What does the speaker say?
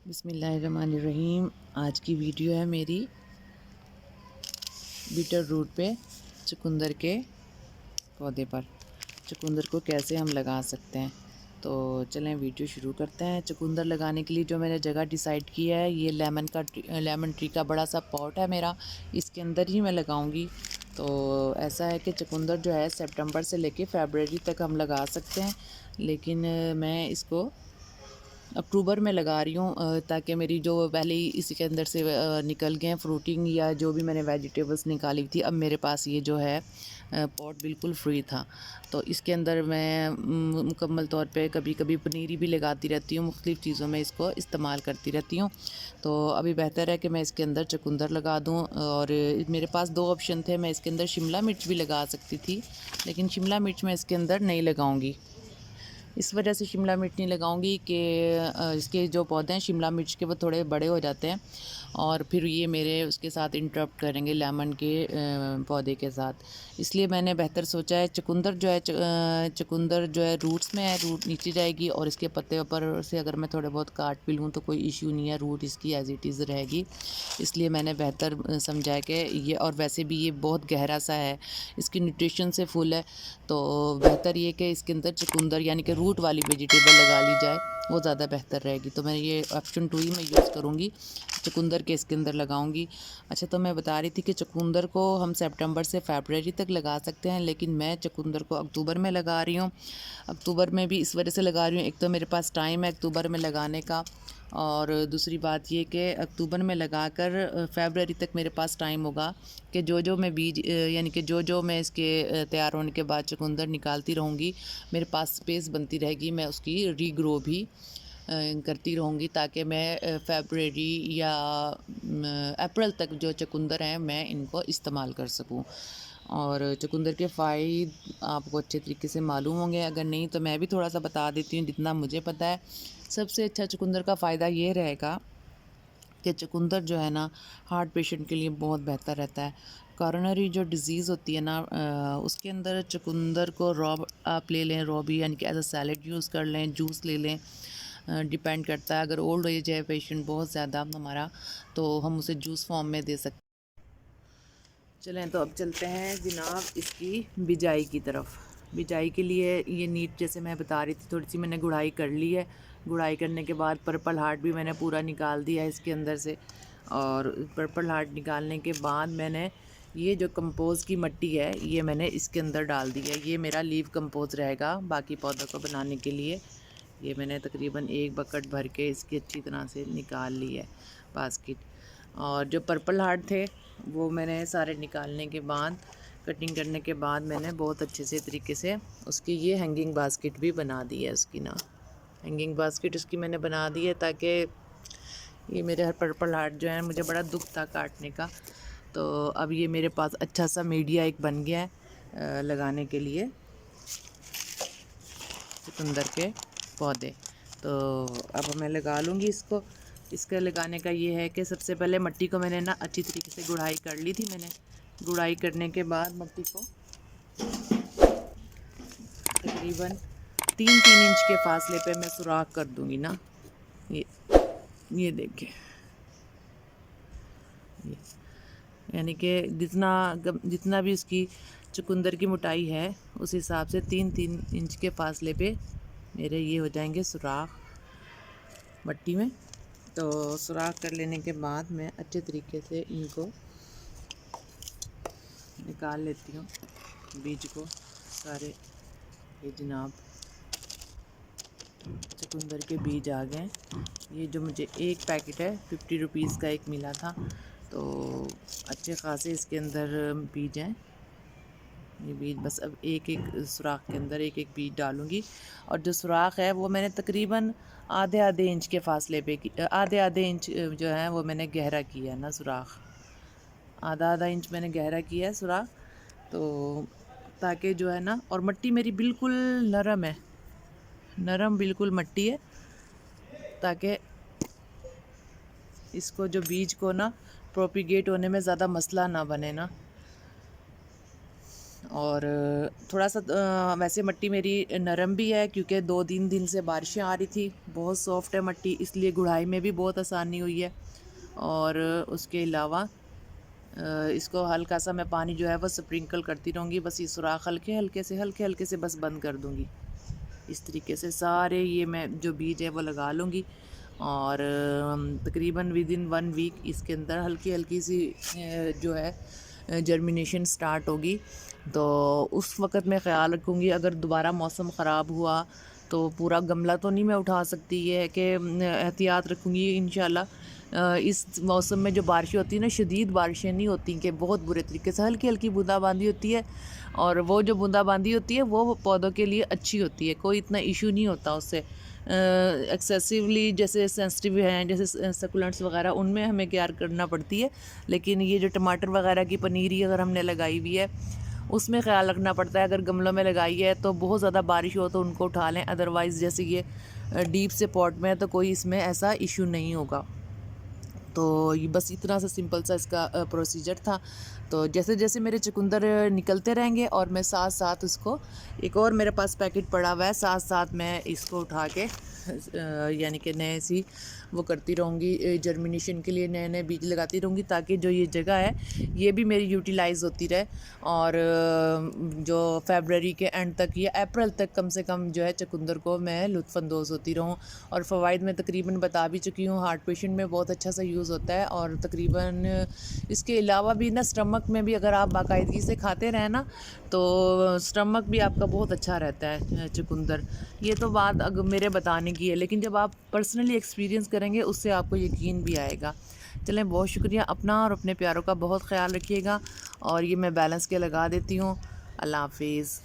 बिस्मिल्लाहिर्रहमानिर्रहीम। आज की वीडियो है मेरी बीटर रूट पे चुकंदर के पौधे पर। चुकंदर को कैसे हम लगा सकते हैं, तो चलें वीडियो शुरू करते हैं। चुकंदर लगाने के लिए जो मैंने जगह डिसाइड की है, ये लेमन ट्री का बड़ा सा पॉट है मेरा, इसके अंदर ही मैं लगाऊंगी। तो ऐसा है कि चुकंदर जो है सितंबर से लेके फरवरी तक हम लगा सकते हैं, लेकिन मैं इसको अक्टूबर में लगा रही हूँ, ताकि मेरी जो पहले ही इसी के अंदर से निकल गए हैं फ्रूटिंग या जो भी मैंने वेजिटेबल्स निकाली थी। अब मेरे पास ये जो है पॉट बिल्कुल फ्री था, तो इसके अंदर मैं मुकम्मल तौर पे कभी कभी पनीरी भी लगाती रहती हूँ, मुख्तलिफ़ चीज़ों में इसको इस्तेमाल करती रहती हूँ। तो अभी बेहतर है कि मैं इसके अंदर चुकंदर लगा दूँ। और मेरे पास दो ऑप्शन थे, मैं इसके अंदर शिमला मिर्च भी लगा सकती थी, लेकिन शिमला मिर्च मैं इसके अंदर नहीं लगाऊँगी। इस वजह से शिमला मिर्च नहीं लगाऊंगी कि इसके जो पौधे हैं शिमला मिर्च के, वो थोड़े बड़े हो जाते हैं और फिर ये मेरे उसके साथ इंटरप्ट करेंगे लेमन के पौधे के साथ। इसलिए मैंने बेहतर सोचा है चुकंदर जो है चुकंदर जो है रूट्स में है, रूट नीचे जाएगी और इसके पत्ते ऊपर से अगर मैं थोड़े बहुत काट भी लूँ तो कोई इशू नहीं है, रूट इसकी एज इट इज़ रहेगी। इसलिए मैंने बेहतर समझा कि ये, और वैसे भी ये बहुत गहरा सा है, इसकी न्यूट्रिशन से फुल है, तो बेहतर ये कि इसके अंदर चुकंदर यानी कि रूट वाली वेजिटेबल लगा ली जाए, वो ज़्यादा बेहतर रहेगी। तो मैं ये ऑप्शन 2 ही मैं यूज़ करूँगी, चुकंदर के इसके अंदर लगाऊंगी। अच्छा, तो मैं बता रही थी कि चुकंदर को हम सितंबर से फरवरी तक लगा सकते हैं, लेकिन मैं चुकंदर को अक्टूबर में लगा रही हूँ। अक्टूबर में भी इस वजह से लगा रही हूँ, एक तो मेरे पास टाइम है अक्टूबर में लगाने का, और दूसरी बात ये कि अक्टूबर में लगाकर फरवरी तक मेरे पास टाइम होगा कि जो मैं बीज यानी कि जो मैं इसके तैयार होने के बाद चुकंदर निकालती रहूँगी, मेरे पास स्पेस बनती रहेगी, मैं उसकी रीग्रो भी करती रहूँगी, ताकि मैं फरवरी या अप्रैल तक जो चुकंदर हैं मैं इनको इस्तेमाल कर सकूँ। और चुकंदर के फ़ायदे आपको अच्छे तरीके से मालूम होंगे, अगर नहीं तो मैं भी थोड़ा सा बता देती हूँ जितना मुझे पता है। सबसे अच्छा चुकंदर का फ़ायदा ये रहेगा कि चुकंदर जो है ना, हार्ट पेशेंट के लिए बहुत बेहतर रहता है। कॉरोनरी जो डिज़ीज़ होती है ना, उसके अंदर चुकंदर को रॉ आप ले लें, रॉ भी यानी कि एज अ सैलेड यूज़ कर लें, जूस ले लें, डिपेंड करता है। अगर ओल्ड एज है पेशेंट बहुत ज़्यादा हमारा, तो हम उसे जूस फॉर्म में दे सकते हैं। चलें, तो अब चलते हैं जनाब इसकी बिजाई की तरफ। बिजाई के लिए ये नीट, जैसे मैं बता रही थी, थोड़ी सी मैंने गुड़ाई कर ली है। गुड़ाई करने के बाद पर्पल हार्ट भी मैंने पूरा निकाल दिया है इसके अंदर से, और पर्पल हार्ट निकालने के बाद मैंने ये जो कंपोज़ की मिट्टी है ये मैंने इसके अंदर डाल दी है। ये मेरा लीव कंपोज़ रहेगा बाकी पौधों को बनाने के लिए। ये मैंने तकरीबन 1 बकेट भर के इसकी अच्छी तरह से निकाल ली है बास्केट। और जो पर्पल हार्ट थे वो मैंने सारे निकालने के बाद, कटिंग करने के बाद, मैंने बहुत अच्छे से तरीके से उसकी ये हैंगिंग बास्केट भी बना दी है। उसकी ना हैंगिंग बास्केट उसकी मैंने बना दी है, ताकि ये मेरे हर पर्पल हार्ट जो है, मुझे बड़ा दुख था काटने का, तो अब ये मेरे पास अच्छा सा मीडिया एक बन गया है लगाने के लिए चुकंदर के पौधे। तो अब मैं लगा लूँगी इसको। इसके लगाने का ये है कि सबसे पहले मिट्टी को मैंने ना अच्छी तरीके से गुड़ाई कर ली थी। मैंने गुड़ाई करने के बाद मिट्टी को तकरीबन 3-3 इंच के फासले पे मैं सुराख कर दूँगी ना। ये देखिए, यानी कि जितना भी उसकी चुकंदर की मोटाई है उस हिसाब से 3-3 इंच के फासले पे मेरे ये हो जाएंगे सुराख मिट्टी में। तो सुराख कर लेने के बाद मैं अच्छे तरीके से इनको निकाल लेती हूँ बीज को सारे। ये जनाब चुकंदर के बीज आ गए। ये जो मुझे एक पैकेट है 50 रुपीज़ का एक मिला था, तो अच्छे खासे इसके अंदर बीज हैं। ये बीज बस अब एक एक सुराख के अंदर एक एक बीज डालूँगी। और जो सुराख है वो मैंने तकरीबन आधे आधे इंच के फासले पे आधे आधे इंच जो है वो मैंने गहरा किया है ना सुराख, आधा आधा इंच मैंने गहरा किया है सुराख। तो ताकि जो है ना, और मिट्टी मेरी बिल्कुल नरम है, नरम बिल्कुल मिट्टी है, ताकि इसको जो बीज को ना प्रोपिगेट होने में ज़्यादा मसला ना बने ना। और थोड़ा सा वैसे मिट्टी मेरी नरम भी है क्योंकि 2-3 दिन से बारिशें आ रही थी, बहुत सॉफ्ट है मिट्टी, इसलिए गुड़ाई में भी बहुत आसानी हुई है। और उसके अलावा इसको हल्का सा मैं पानी जो है वो स्प्रिंकल करती रहूँगी, बस ये सुराख हल्के हल्के से बस बंद कर दूँगी। इस तरीके से सारे ये मैं जो बीज है वो लगा लूँगी और तकरीबन विदिन 1 वीक इसके अंदर हल्की हल्की सी जो है जर्मिनेशन स्टार्ट होगी। तो उस वक़्त मैं ख़्याल रखूँगी, अगर दोबारा मौसम ख़राब हुआ तो पूरा गमला तो नहीं मैं उठा सकती, ये है कि एहतियात रखूँगी इंशाल्लाह। इस मौसम में जो बारिशें होती हैं ना, शदीद बारिशें नहीं होती कि बहुत बुरे तरीके से, हल्की हल्की बूंदाबांदी होती है और वो जो बूंदाबांदी होती है वो पौधों के लिए अच्छी होती है, कोई इतना इशू नहीं होता उससे। एक्सेसिवली जैसे सेंसिटिव हैं जैसे सकुलेंट्स वगैरह, उनमें हमें केयर करना पड़ती है, लेकिन ये जो टमाटर वगैरह की पनीरी अगर हमने लगाई हुई है उसमें ख़्याल रखना पड़ता है। अगर गमलों में लगाई है तो बहुत ज़्यादा बारिश हो तो उनको उठा लें, अदरवाइज़ जैसे ये डीप से पॉट में है तो कोई इसमें ऐसा इशू नहीं होगा। तो ये बस इतना सा सिंपल सा इसका प्रोसीजर था। तो जैसे जैसे मेरे चुकंदर निकलते रहेंगे और मैं साथ साथ उसको, एक और मेरे पास पैकेट पड़ा हुआ है, साथ साथ मैं इसको उठा के यानी कि नए सी वो करती रहूँगी, जर्मिनेशन के लिए नए नए बीज लगाती रहूँगी, ताकि जो ये जगह है ये भी मेरी यूटिलाइज़ होती रहे और जो फरवरी के एंड तक या अप्रैल तक कम से कम जो है चुकंदर को मैं लुत्फ़अंदोज़ होती रहूँ। और फ़वाइद मैं तकरीबन बता भी चुकी हूँ, हार्ट पेशेंट में बहुत अच्छा सा यूज़ होता है। और तकरीबन इसके अलावा भी ना, स्टमक में भी अगर आप बाकायदगी से खाते रहें ना तो स्टमक भी आपका बहुत अच्छा रहता है चुकंदर। ये तो बात अगर मेरे बताने की है, लेकिन जब आप पर्सनली एक्सपीरियंस करेंगे उससे आपको यकीन भी आएगा। चलें, बहुत शुक्रिया। अपना और अपने प्यारों का बहुत ख़्याल रखिएगा। और ये मैं बैलेंस के लगा देती हूँ। अल्लाह हाफिज़।